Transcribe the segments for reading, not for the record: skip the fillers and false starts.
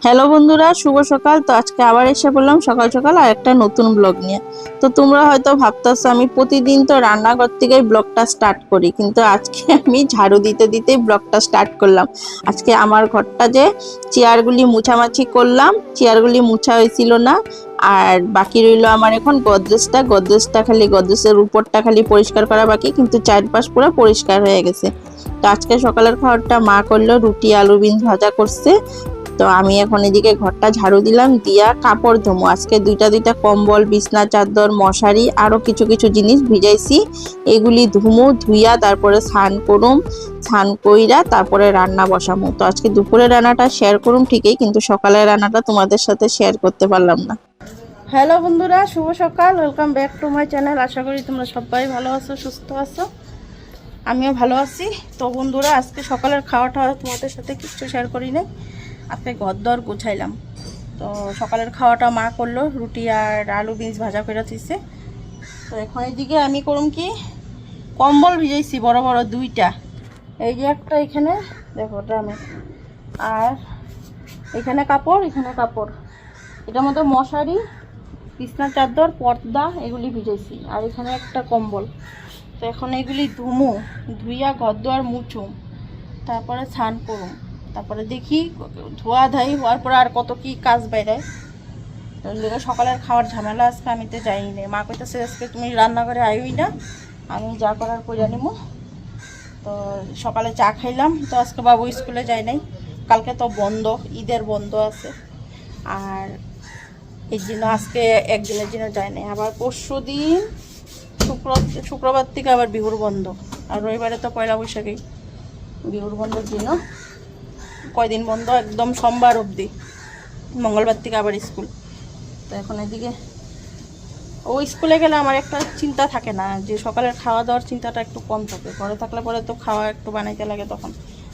Hello বন্ধুরা, শুভ সকাল। তো আজকে আবার এসে বললাম সকাল সকাল আর একটা নতুন ব্লগ নিয়ে। তো তোমরা হয়তো ভাবতেছো আমি প্রতিদিন তো রান্নাঘর থেকেই ব্লগটা স্টার্ট করি, কিন্তু আজকে আমি ঝাড়ু দিতে দিতেই ব্লগটা স্টার্ট করলাম। আজকে আমার ঘরটা যে চেয়ারগুলি মুছামাছি করলাম, চেয়ারগুলি মুছা হয়েছিল না। আর বাকি রইলো আমার এখন গদরেজটা খালি, গদরেজের উপরটা খালি পরিষ্কার করা বাকি, কিন্তু চারপাশ পুরো পরিষ্কার হয়ে গেছে। তো আজকে সকালের খাবারটা মা করলো, রুটি আলু বিন ভাজা করছে। তো আমি এখন এদিকে ঘরটা ঝাড়ু দিলাম, দিয়া কাপড় ধুমো। আজকে দুইটা কম্বল, বিছনা চাদর, মশারি আরো কিছু কিছু জিনিস ভিজাইছি, এগুলি ধুমো। ধুইয়া তারপরে স্নান করুম, স্নান কইরা তারপরে রান্না বসামো। তো আজকে দুপুরে রান্নাটা শেয়ার করুম ঠিকই, কিন্তু সকালের রান্নাটা তোমাদের সাথে শেয়ার করতে পারলাম না। হ্যালো বন্ধুরা, শুভ সকাল, welcome back to my channel. আশা করি তোমরা সবাই ভালো আছো, সুস্থ আছো, আমিও ভালো আছি। তো বন্ধুরা, আজকে সকালের খাওয়াটা তোমাদের সাথে কিছু শেয়ার করি নাই। আজকে ঘরদর গুছাইলাম। তো সকালের খাওয়াটা মা করলো, রুটি আর আলু বিনস ভাজা করে দিচ্ছে। তো এখন এদিকে আমি করুম কি, কম্বল ভিজাইছি বড় বড় দুইটা। এই যে একটা এখানে দেখো ড্রামে, আর এখানে কাপড়, এখানে কাপড়, এটার মধ্যে মশারি, বিছনা চাদর, পর্দা এগুলি ভিজাইছি, আর এখানে একটা কম্বল। তো এখন এগুলি ধুমু, ধুইয়া ঘরদোয়ার মুছুম, তারপরে স্নান করুম, তারপরে দেখি ধোয়া ধাই হওয়ার পরে আর কত কি কাজ বেড়ায়। সকালের খাওয়ার ঝামেলা আজকে আমি তো যাইনি না। মা কইতেছে আজকে তুমি রান্নাঘরে আইই না, আমি যা করার করে নিবো। তো সকালে চা খাইলাম। তো আজকে বাবু স্কুলে যায় নাই, কালকে তো বন্ধ, ঈদের বন্ধ আছে, আর এই জন্য আজকে একদিনের জন্য যায় নাই। আবার পরশু দিন শুক্রবার থেকে আবার বিহুর বন্ধ, আর রবিবারে তো পয়লা বৈশাখী। বিহুর বন্ধের জন্য কয়দিন বন্ধ, একদম সোমবার অবধি, মঙ্গলবার থেকে আবার স্কুল। তো এখন এদিকে ও স্কুলে গেলে আমার একটা চিন্তা থাকে না, যে সকালের খাওয়া দাওয়ার চিন্তাটা একটু কম থাকে। ঘরে থাকলে পরে তো খাওয়া একটু বানাইতে লাগে তখন,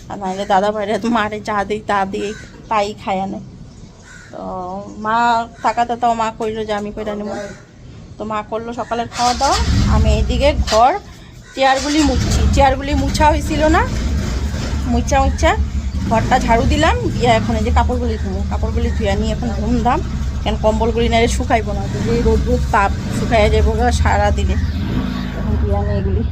আর নাহলে দাদা ভাইরা তো মারে যা দিই তা দিয়ে তাই খায় আনে। তো মা থাকাতে তো মা কইলো যে আমি কইরা নেব। তো মা করলো সকালের খাওয়া দাওয়া, আমি এদিকে ঘর চেয়ারগুলি মুছছি। চেয়ারগুলি মুছা হয়েছিল না, মুছা ঘরটা ঝাড়ু দিলাম, দিয়ে এখন এই যে কাপড়গুলি ধুয়া নিয়ে এখন ধুমধাম, কেন কম্বলগুলি না শুকাইবো না, যদি রোদ তাপ শুকাইয়া যাবো সারা দিনে। এখন ধুয়া নিয়ে এগুলি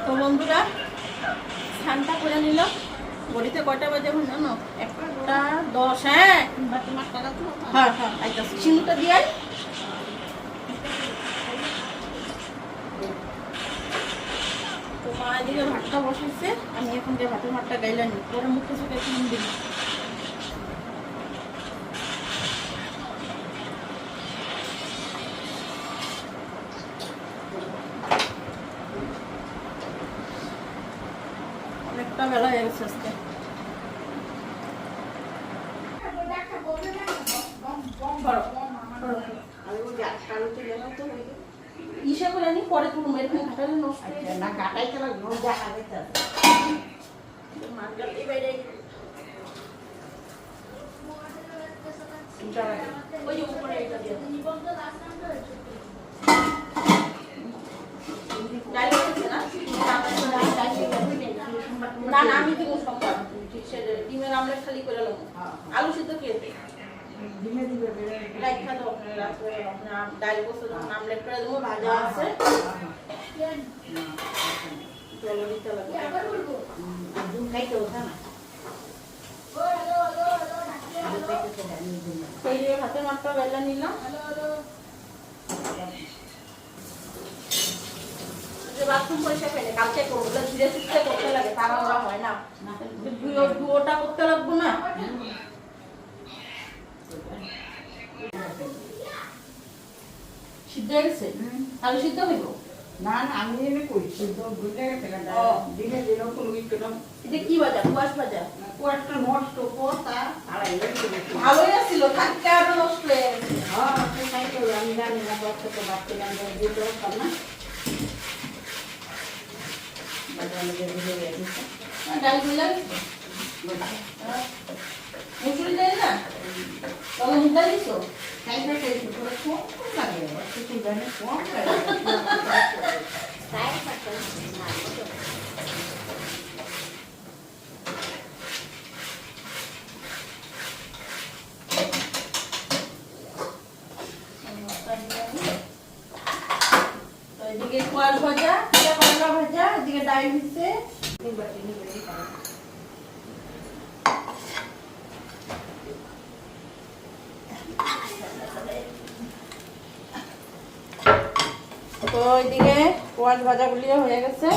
তো বন্ধুরা, স্নানটা করে নিল। ঘড়িতে কয়টা বাজে এখন জানো? 1:10। হ্যাঁ হ্যাঁ হ্যাঁ, আইতাছি, সিঁদুরটা দিয়ে আই। তো মা এদিকে ভাতটা বসাইছে, আমি এখন যে ভাতের ভাতটা গাইলাম, পরে মুখে চোখে চুন দিই। অনেকটা বেলা হয়ে গেছে আজকে। ইসে করে নি, পরে তুলুম, এরকম ঘাটালে নষ্ট না, ঘাটাইতে লাগবে দেখা যেতে মার্গাল এই বাইরে ওই যে উপরে এটা দিয়ে না না, আমি দিব সোমবার। ডিমের আমলেট খালি করে নেব, আলু সিদ্ধ খেয়ে দিই, ডিমে দিবে রাখা দাও, ডাল বসে আমলেট করে দেবো, ভাজা আছে। চলো দিতে লাগবে, খাইতে ওঠা না। সেই যে হাতের মাত্রা বেলা নিলাম, বাথরুম পরিষ্কার করে কালকে করবো, ধীরে সুস্থে করতে লাগে, তারা ওরা হয় না, দুটা করতে লাগবো না। সিদ্ধ হয়ে গেছে, আলু সিদ্ধ হইব। না না আমি এনে করছি তো ভুলে গেছে দিনে দিনে ফুলগুলো পেলাম। এটা কি ভাজা? কুয়াশ ভাজা? কুয়াশটা নষ্ট কথা আড়াই ভালোই আছিল, থাকতে আরো নষ্ট হয়ে গেছে। হ্যাঁ তাই তো আমি জানি না বছর তো বাচ্চালাম দিতে পারতাম না ডাল গুলা মুসুরি ডাল না তবে মুগ ডাল দিছো? তাই না তাই তো করে কম লাগে কিছু জানে কম লাগে তাই পারতাম না এদিকে কুয়াশ ভাজা, করলা ভাজা, এদিকে ডাল দিচ্ছে। তো ওইদিকে কুয়াশ ভাজা গুলিও হয়ে গেছে।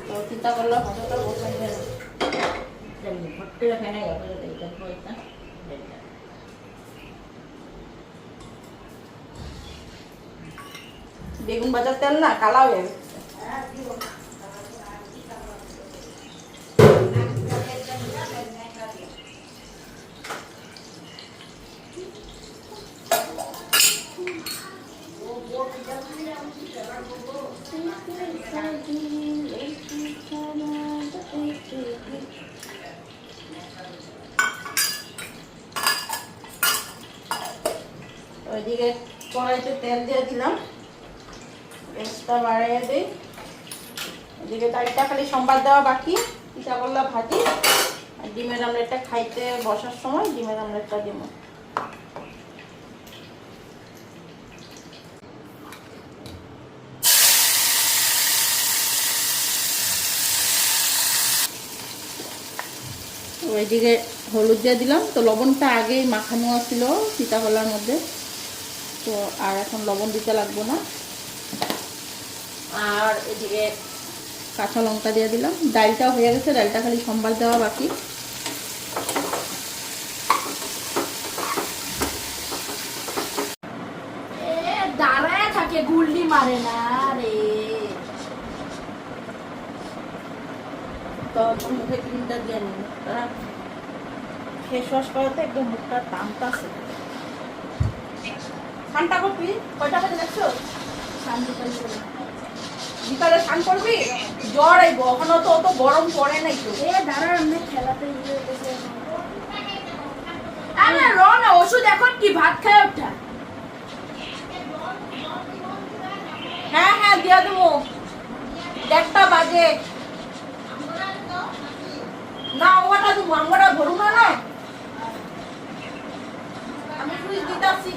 তো চিন্তা করলো ভাজাটা বসাই গেল। ভর্তি এখানে বেগুন ভাজার তেল না কালা হয়ে গেছে। ওইদিকে কড়াইতে তেল দিয়ে দিলাম, গ্যাসটা বাড়িয়ে দিই। এদিকে ডালটা খালি সম্বাদ দেওয়া বাকি, পিঠা করলা ভাজি আর ডিমের আমলেটটা খাইতে বসার সময় ডিমের আমলেটটা দিব। ওইদিকে হলুদ দিয়ে দিলাম, তো লবণটা আগেই মাখানো ছিল পিঠা কলার মধ্যে, তো আর এখন লবণ দিতে লাগবো না। আর এদিকে কাঁচা লঙ্কা দিয়ে দিলাম। ডালটা হয়ে গেছে, ডালটা খালি সম্বাদ দেওয়া বাকি। দাঁড়ায় থাকে, গুল্লি মারে না রে। তো মুখে ক্রিমটা দিয়ে নিন, তারা ফেস ওয়াশ করাতে একদম মুখটা টানতাছে। ঠান্ডা করবি কয়টা বাজে দেখছো? বিকালে স্নান করবি, জ্বর আইব। ওখানে তো অত গরম পড়ে নাই তো। দাঁড়া আমি খেলাতে গেছে। আরে র না, ওষুধ এখন কি ভাত খায় ওঠা? হ্যাঁ হ্যাঁ দিয়া দেবো, 1টা বাজে। না ওটা দেবো, আমরা ভরু না না, আমি সুইচ দিতেছি।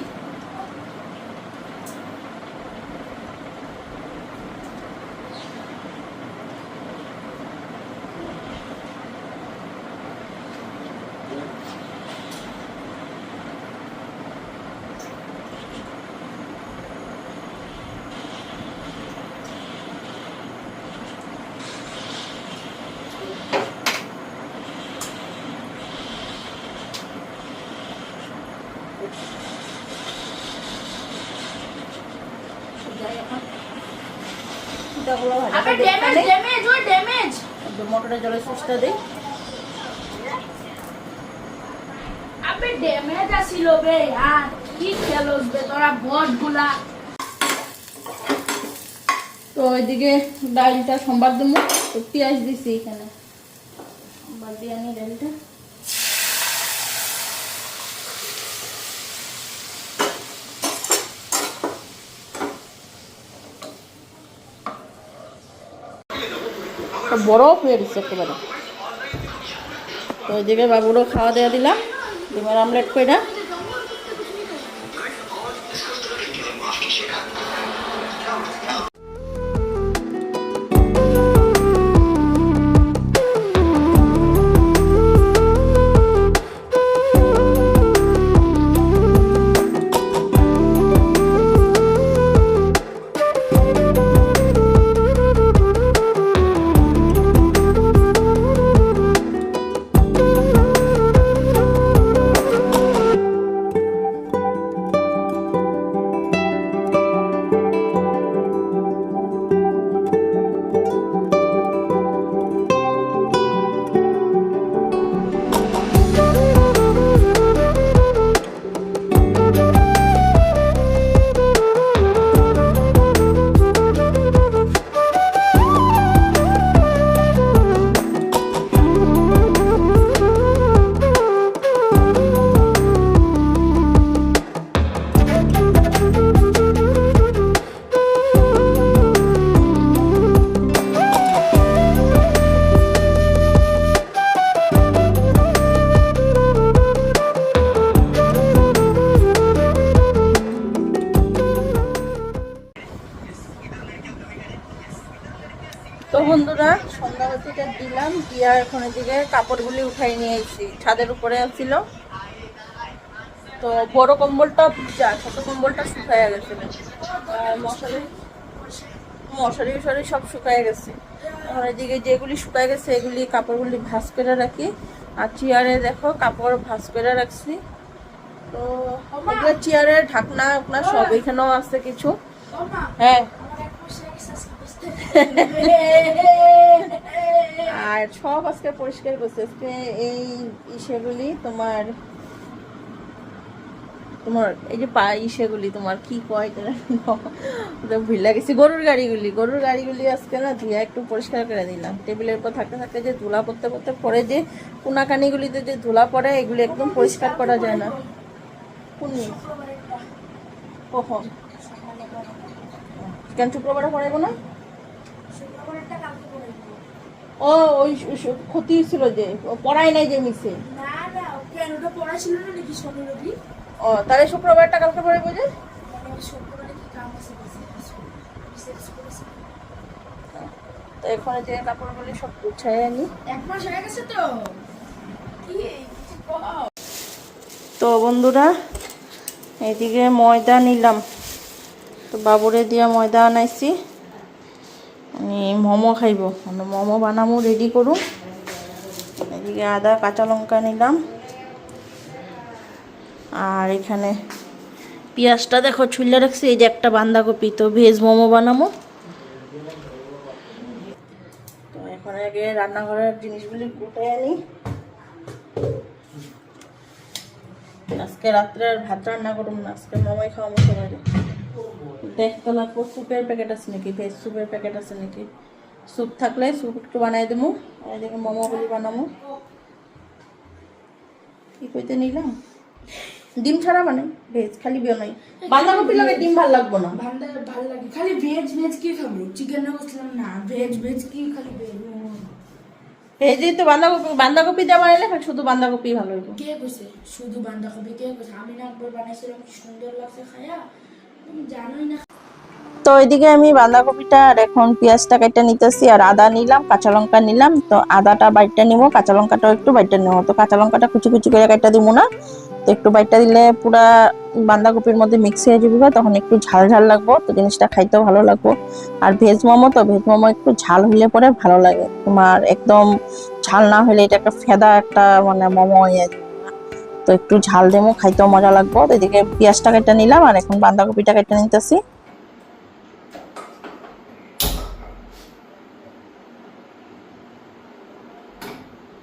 মোটরের জলে সুইচটা দেই। আবে ড্যামেজ আসিল বে, আর কি খেলোস বে তোরা বট গুলা। তো ওইদিকে ডালটা সম্বাদ দেবো, তো পেঁয়াজ দিছি এখানে, সম্বাদ দিয়ে আনি ডালটা। বরফ হয়ে দিচ্ছে একেবারে। তো ওইদিকে বাবুরও খাওয়া দেওয়া দিলাম, ডিমের আমলেট কইরা। বন্ধুরা সন্ধ্যাবাতিটা দিলাম, দিয়া এখন এদিকে কাপড়গুলি উঠাই নিয়ে এসেছি। ছাদের উপরে ছিল তো বড় কম্বলটা ভিজা, ছোট কম্বলটা শুকাইয়া গেছিল, আর মশারি উশারি সব শুকাই গেছে। এখন এদিকে যেগুলি শুকাই গেছে এগুলি কাপড়গুলি ভাঁজ করে রাখি। আর চেয়ারে দেখো কাপড় ভাঁজ করে রাখছি। তো এগুলো চেয়ারের ঢাকনা আপনার সব এখানেও আছে কিছু। হ্যাঁ, আর সব আজকে পরিষ্কার করছে। আজকে এই সেগুলি তোমার তোমার এই যে সেগুলি তোমার কি কয় ভিড় লাগেছে, গরুর গাড়িগুলি আজকে না ধুয়ে একটু পরিষ্কার করে দিলাম। টেবিলের উপর থাকতে থাকতে যে ধুলা পড়তে পড়তে পরে যে কোনাকানিগুলিতে যে ধুলা পড়ে এগুলি একদম পরিষ্কার করা যায় না। কখন কেন শুক্রবারে পড়াইব না? ও ওই ক্ষতি ছিল যে পড়াই নাই যে মিশে। ও তাহলে শুক্রবারটা কালকে পড়াইব যে। তো এখন যে কাপড়গুলি সব গুছাই আনি। তো বন্ধুরা এদিকে ময়দা নিলাম, তো বাবুরে দিয়া ময়দা আনাইছি। আমি মোমো খাইব, মোমো বানামো, রেডি করুন। এদিকে আদা কাঁচা লঙ্কা নিলাম, আর এখানে পেঁয়াজটা দেখো ছুলে রাখছি। এই যে একটা বাঁধাকপি, তো ভেজ মোমো বানাবো। তো এখন আগে রান্নাঘরের জিনিসগুলি কুটে আনি। আজকে রাত্রে আর ভাত রান্না করুন না, আজকে মোমোই খাওয়াবো সবাই। দেখতে লাগবো স্যুপের প্যাকেট আছে নাকি, ভেজ স্যুপের প্যাকেট আছে নাকি। স্যুপ থাকলে স্যুপ একটু বানাই দেবো, আর এদিকে মোমোগুলি বানাবো। কি কইতে নিলাম, ডিম ছাড়া বানাই, ভেজ খালি বানাই। বাঁধাকপি লাগে ডিম ভাল লাগবো না। ভালো লাগে খালি ভেজ কি খাবো, চিকেন না বসলাম না, ভেজ কি খালি ভেজ। ভেজই তো বাঁধাকপি দিয়ে বানাইলে শুধু বাঁধাকপি ভালো হইব। কে কইছে শুধু বাঁধাকপি? কে কইছে? আমি না একবার বানাইছিলাম, কি সুন্দর লাগছে খায়া, তুমি জানোই না। তো এদিকে আমি বাঁধাকপিটা আর এখন পেঁয়াজটা কেটে নিতেছি, আর আদা নিলাম, কাঁচা লঙ্কা নিলাম। তো আদাটা বাইটটা নিবো, কাঁচা লঙ্কাটাও একটু বাইটটা নেবো। তো কাঁচা লঙ্কাটা কুচি কুচি করে কেটে দিব না, তো একটু বাইটটা দিলে পুরা বাঁধাকপির মধ্যে মিক্স হয়ে যাবে, তখন একটু ঝাল ঝাল লাগবো, তো জিনিসটা খাইতেও ভালো লাগবো। আর ভেজ মোমো, তো ভেজ মোমো একটু ঝাল হইলে পরে ভালো লাগে। তোমার একদম ঝাল না হলে এটা একটা ফেদা একটা মানে মোমো হয়ে যায়। তো একটু ঝাল দেবো, খাইতেও মজা লাগবো। তো এদিকে পেঁয়াজটা কেটে নিলাম, আর এখন বাঁধাকপিটা কেটে নিতেছি।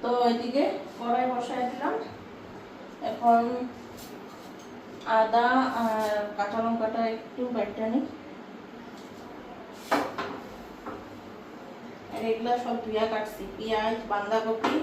তো এদিকে কড়াই বসাই দিলাম, এখন আদা আর কাঁচা লঙ্কাটা একটু বেটে নিই। আর এগুলা সব ধুয়া কাটছি, পেঁয়াজ, বাঁধাকপি,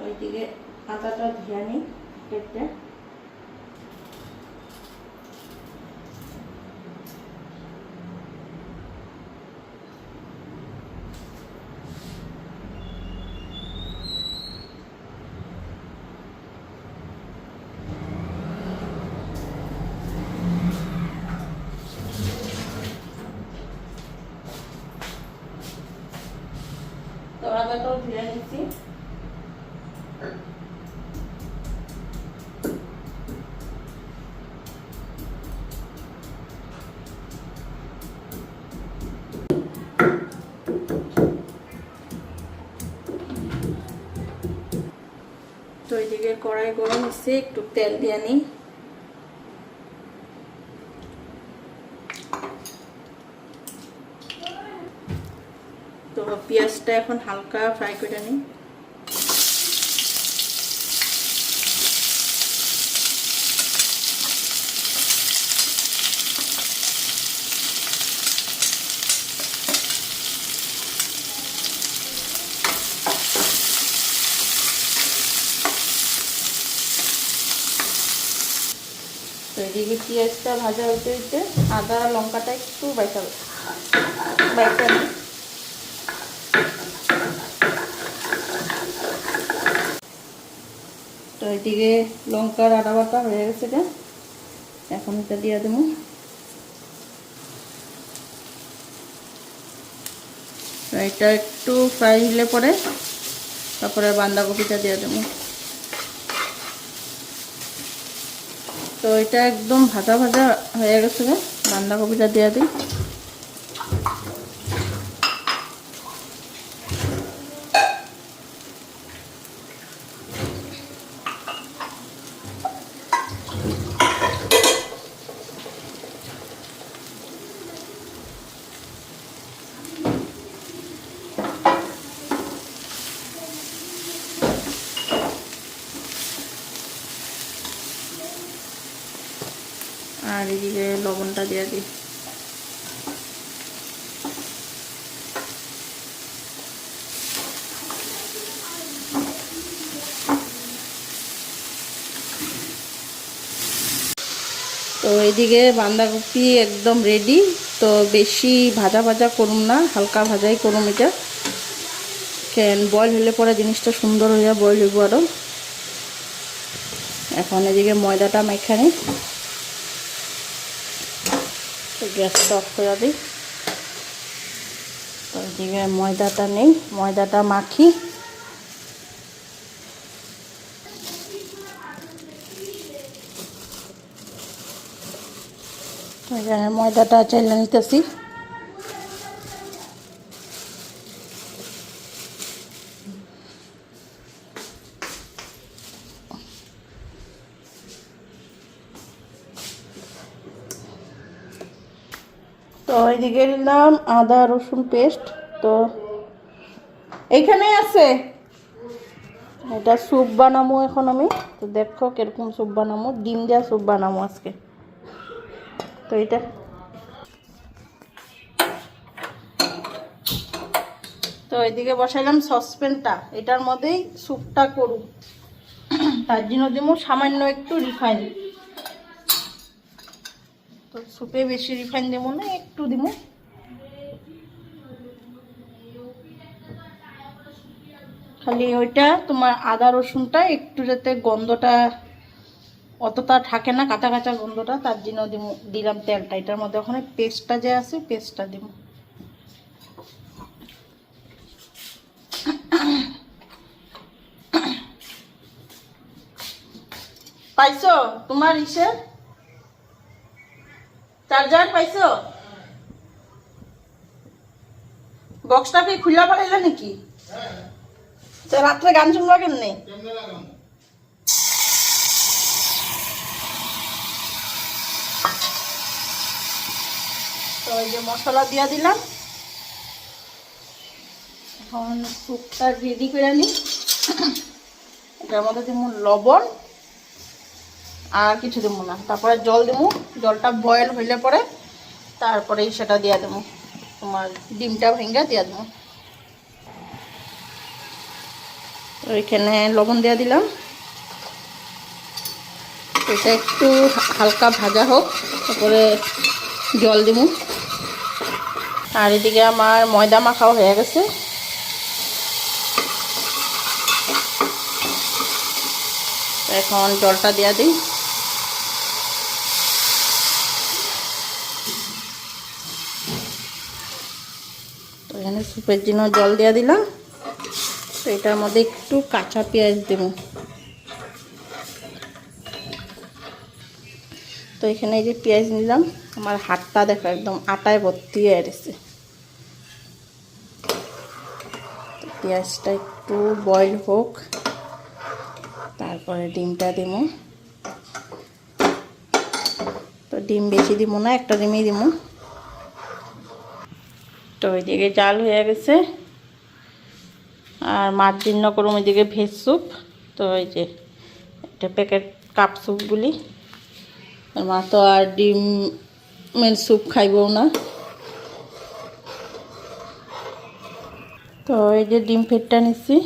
ওইদিকে আদাটা ধুয়ে নিই কেটে। তো আদাটাও ধুয়ে নিচ্ছি। তো এইদিকে কড়াই গরম হচ্ছে, একটু তেল দিয়ে নিই। তো পেঁয়াজটা এখন হালকা ফ্রাই করে নিই। তো এদিকে পেঁয়াজটা ভাজা হতে হতে আদা লঙ্কাটা একটু বাইটা বাইটা নিই। তো এদিকে লঙ্কার আদা বাটা হয়ে গেছে, এটা এখন এটা দিয়ে দেবো। এটা একটু ফ্রাই হলে পরে তারপরে বাঁধাকপিটা দিয়ে দেবো। তো এটা একদম ভাজা ভাজা হয়ে গেছে, বাঁধাকপিটা দিয়ে দিই। আর এদিকে লবণটা দিয়ে দিই। তো এদিকে বাঁধাকপি একদম রেডি। তো বেশি ভাজা ভাজা করুম না, হালকা ভাজাই করুম এটা, কেন বয়েল হলে পরে জিনিসটা সুন্দর হয়ে যায়, বয়েল হইব আরও। এখন এদিকে ময়দাটা মাখা নিই। তো গ্যাসটা অফ করে দিই। তো এদিকে ময়দাটা নেই, ময়দাটা মাখি। এখানে ময়দাটা চাইলে নিতেছি। তো এইদিকে নিলাম আদা রসুন পেস্ট। তো এইখানে আছে, এটা স্যুপ বানাবো এখন আমি। তো দেখো কিরকম স্যুপ বানাবো, ডিম দেওয়া স্যুপ বানাবো আজকে। তো এটা তো এইদিকে বসাইলাম সসপ্যানটা, এটার মধ্যেই স্যুপটা করুন। তার জন্য দেবো সামান্য একটু রিফাইন। তো স্যুপে বেশি রিফাইন দেবো না, একটু দিব। খালি ওইটা তোমার আদা রসুনটা একটু যাতে গন্ধটা অতটা থাকে না, কাঁচা কাঁচা গন্ধটা, তার জন্য দিলাম তেলটা। এটার মধ্যে ওখানে পেস্টটা যে আছে পেস্টটা দিব। পাইছো তোমার ইসে চার্জার পাইছো? বক্সটা কি খুলে পালাইলে নাকি? রাত্রে গান শুনবা কেমনে? তো এই যে মশলা দিয়া দিলাম, এখন স্যুপটা রেডি করে নিই। এটার মধ্যে দিব লবণ আর কিছু দেবো না, তারপরে জল দেবো। জলটা বয়েল হইলে পরে তারপরেই সেটা দিয়া দেবো, তোমার ডিমটা ভেঙে দিয়া দেবো। তো এখানে লবণ দিয়ে দিলাম। এটা একটু হালকা ভাজা হোক, তারপরে জল দিব। আর এদিকে আমার ময়দা মাখাও হয়ে গেছে। এখন জলটা দিয়ে দিই। তো এখানে স্যুপের জন্য জল দিয়ে দিলাম। তো এটার মধ্যে একটু কাঁচা পেঁয়াজ দেব। তো এখানে এই যে পেঁয়াজ নিলাম, আমার হাতটা দেখো একদম আটায় ভর্তি হয়ে গেছে। পেঁয়াজটা একটু বয়েল হোক, তারপরে ডিমটা দেব। তো ডিম বেশি দিব না, একটা ডিমই দিব। তো ওইদিকে জাল হয়ে গেছে। আর মাছ জন্য করুম ওইদিকে ভেজ স্যুপ। তো এই যে এটা প্যাকেট কাপ স্যুপগুলি, মা তো আর ডিমের স্যুপ খাইবও না। তো এই যে ডিম ফেটটা নিচ্ছি।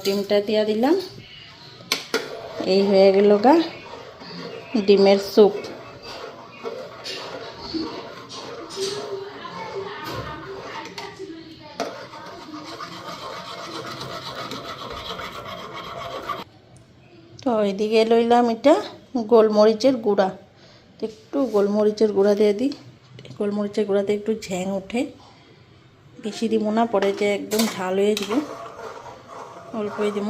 ডিমটা দিয়া দিলাম। এই হয়ে গেল গা ডিমের স্যুপ। তো এদিকে লইলাম এটা গোলমরিচের গুঁড়া, একটু গোলমরিচের গুঁড়া দিয়ে দিই। গোলমরিচের গুঁড়াতে একটু ঝ্যাং ওঠে, বেশি দিব না, পরে যে একদম ঝাল হয়ে দিব, অল্পই দিব।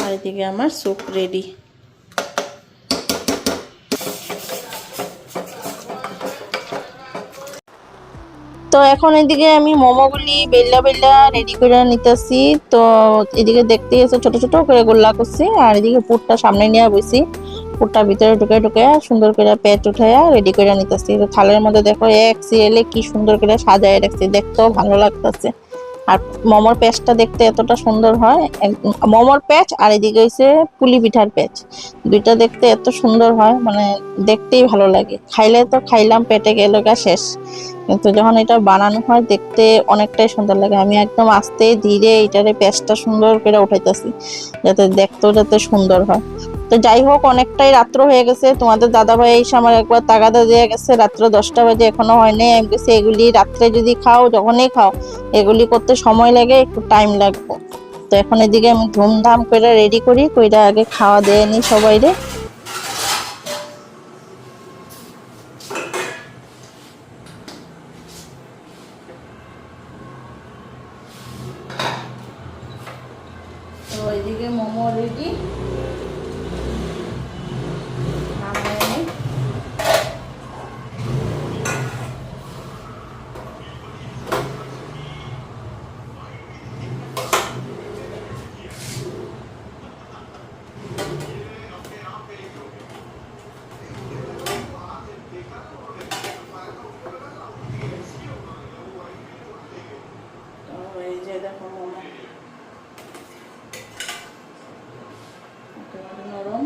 আর এদিকে আমার স্যুপ রেডি। তো এখন এদিকে আমি মোমোগুলি বেল্লা বেল্লা রেডি করে নিতেছি। তো এদিকে দেখতে গেছে ছোট ছোট করে গোল্লা করছি, আর এদিকে পুরটা সামনে নিয়ে বসি, পুরটা ভিতরে ঢুকে ঢুকে সুন্দর করে পেট উঠাইয়া রেডি করে নিতেছি। তো থালের মধ্যে দেখো এক সিরিয়ালে কি সুন্দর করে সাজায় রাখছি, দেখতেও ভালো লাগতেছে। আর মোমোর প্যাচটা দেখতে এতটা সুন্দর হয়, মোমোর প্যাচ আর এদিকে হচ্ছে পুলি পিঠার প্যাচ, দুইটা দেখতে এত সুন্দর হয়, মানে দেখতেই ভালো লাগে। খাইলে তো খাইলাম, পেটে গেল গা শেষ, কিন্তু যখন এটা বানানো হয় দেখতে অনেকটাই সুন্দর লাগে। আমি একদম আস্তে ধীরে এটারে প্যাচটা সুন্দর করে উঠাইতেছি, যাতে দেখতেও যাতে সুন্দর হয়। তো যাই হোক, অনেকটাই রাত্র হয়ে গেছে, তোমাদের দাদাভাই এসে আমার একবার তাগাদা দিয়ে গেছে, রাত্র 10টা বাজে এখনো হয়নি। আমি গেছি এগুলি রাত্রে যদি খাও, যখনই খাও এগুলি করতে সময় লাগে, একটু টাইম লাগবে। তো এখন এদিকে আমি ধুমধাম করে রেডি করি, কইরা আগে খাওয়া দিয়ে নি সবাইরে। তো এদিকে মোমো রেডি, এই যে দেখো মোমো নরম।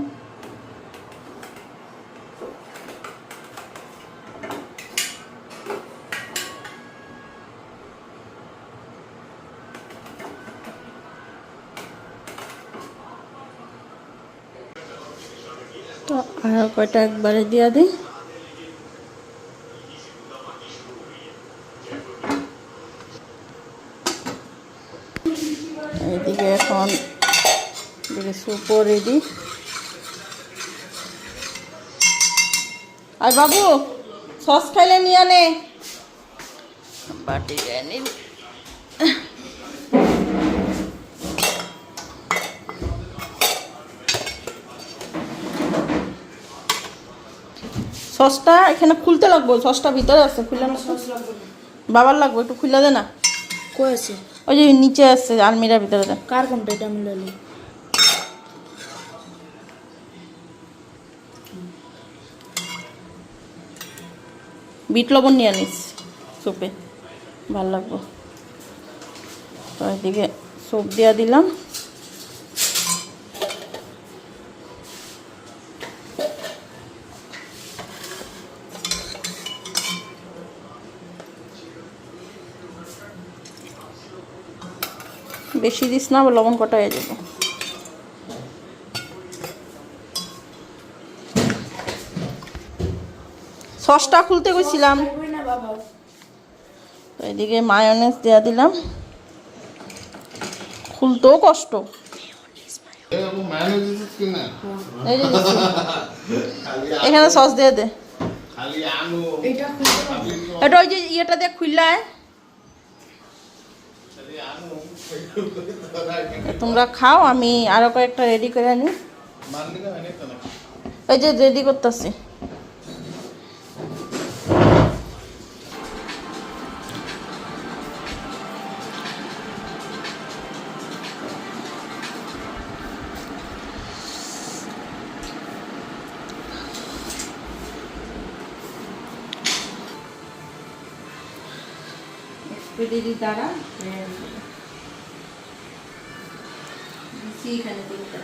তো আর কয়টা একবারে দিয়া দিই। এইদিকে এখন এদিকে স্যুপও রেডি। আর বাবু সস খাইলে নিয়ে আনে, বাটি আনি। সসটা এখানে খুলতে লাগবো, সসটা ভিতরে আছে, খুলে না সস বাবার লাগবে, একটু খুলে দে না। কই আছে? ওই যে নিচে আছে আলমিরার ভিতরে দে। কার কোনটা? এটা আমি লইলি। বিট লবণ নিয়ে আনিস স্যুপে, ভাল লাগবো। তো এদিকে স্যুপ দিয়া দিলাম। বেশি দিস না, লবণ কটা হয়ে যাবে। সসটা খুলতে গেছিলাম। তো এদিকে মায়োনেজ দেওয়া দিলাম, খুলতেও কষ্ট। এই যে দিচ্ছি। এখানে সস দিয়ে দে, এটা ওই যে ইয়েটা দিয়ে খুললায়। তোমরা খাও, আমি আরো কয়েকটা রেডি করে আনি। ওই যে রেডি করতেছি। দিদি দ্বারা এখানে তিনটা